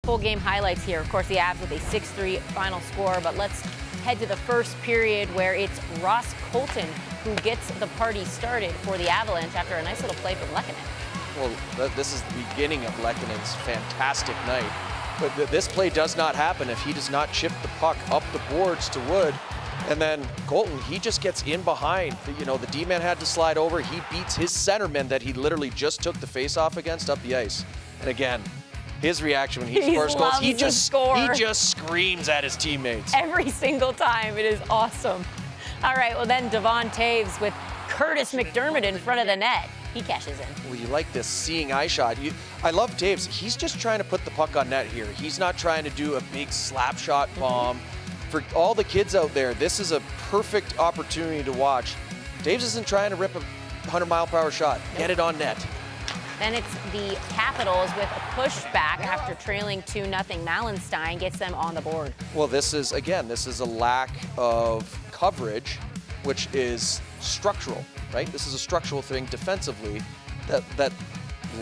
full game highlights here. Of course, the Avs with a 6-3 final score, but let's head to the first period where it's Ross Colton who gets the party started for the Avalanche after a nice little play from Lehkonen. Well, this is the beginning of Lehkonen's fantastic night. But this play does not happen if he does not chip the puck up the boards to Wood. And then Colton, he just gets in behind. You know, the D-man had to slide over. He beats his centerman that he literally just took the face-off against up the ice. And again, his reaction when he scores goals, he just screams at his teammates. Every single time. It is awesome. All right, well then Devon Toews with Curtis McDermott in front of the net. He cashes in. Well, you like this seeing eye shot. I love Toews. He's just trying to put the puck on net here. He's not trying to do a big slap shot bomb. For all the kids out there, this is a perfect opportunity to watch. Toews isn't trying to rip a 100-mile-per-hour shot. Nope. Get it on net. Then it's the Capitals with a pushback after trailing 2-0. Malenstein gets them on the board. Well, this is a lack of coverage, which is structural, right? This is a structural thing defensively that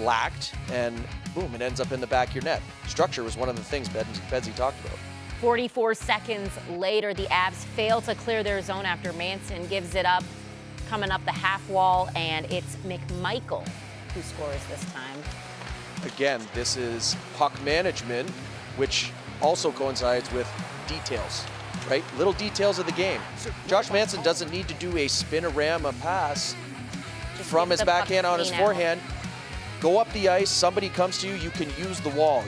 lacked, and boom, it ends up in the back of your net. Structure was one of the things Bedsy talked about. 44 seconds later, the Avs fail to clear their zone after Manson gives it up, coming up the half wall, and it's McMichael who scores this time. Again, this is puck management, which also coincides with details, right? Little details of the game. Josh Manson doesn't need to do a spinorama pass from his backhand on his forehand. Go up the ice, somebody comes to you, you can use the wall.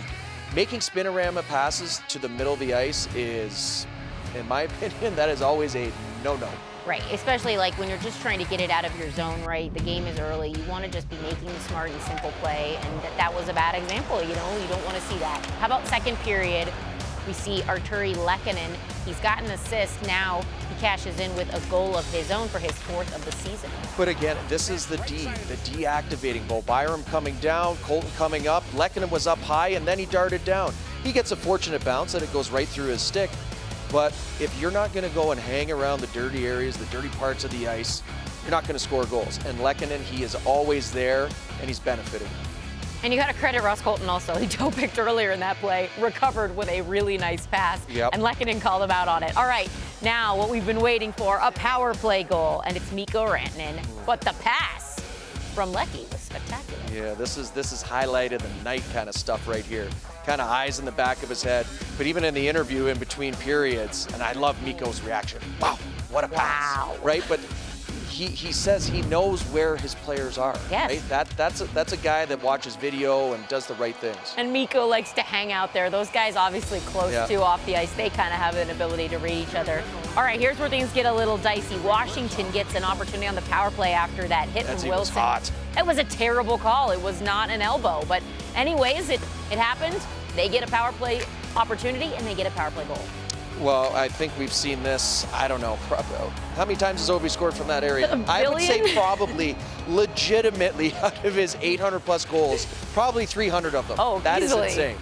Making spinorama passes to the middle of the ice is, in my opinion, that is always a no-no. Right, especially like when you're just trying to get it out of your zone, right? The game is early. You want to just be making the smart and simple play, and that was a bad example, you know? You don't want to see that. How about second period? We see Arturi Lehkonen. He's got an assist. Now he cashes in with a goal of his own for his 4th of the season. But again, this is the deactivating goal. Byram coming down, Colton coming up. Lehkonen was up high, and then he darted down. He gets a fortunate bounce, and it goes right through his stick. But if you're not going to go and hang around the dirty areas, the dirty parts of the ice, you're not going to score goals. And Lehkonen, he is always there, and he's benefiting. And you got to credit Ross Colton also. He toe-picked earlier in that play, recovered with a really nice pass, and Lehkonen called him out on it. All right, now what we've been waiting for, a power play goal, and it's Mikko Rantanen. But the pass from Lecky was spectacular. Yeah, this is highlight of the night kind of stuff right here. Kind of eyes in the back of his head. But even in the interview in between periods, and I love Mikko's reaction. Wow, what a pass. Wow. Right, but he says he knows where his players are. Yes. Right? That's a guy that watches video and does the right things. And Mikko likes to hang out there. Those guys obviously close to off the ice. They kind of have an ability to read each other. All right, here's where things get a little dicey. Washington gets an opportunity on the power play after that hit from Wilson. Hot. It was a terrible call. It was not an elbow. But anyways, it happened. They get a power play opportunity, and they get a power play goal. Well, I think we've seen this, I don't know, how many times has Ovi scored from that area? I would say probably legitimately out of his 800-plus goals, probably 300 of them. Oh, that easily. is insane.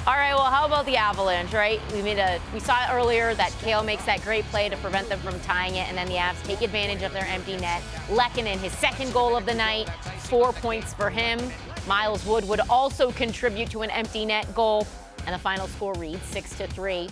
All right, well, how about the Avalanche, right? We saw it earlier that Kale makes that great play to prevent them from tying it, and then the Avs take advantage of their empty net. Lehkonen, his 2nd goal of the night, 4 points for him. Miles Wood would also contribute to an empty net goal, and the final score reads 6-3.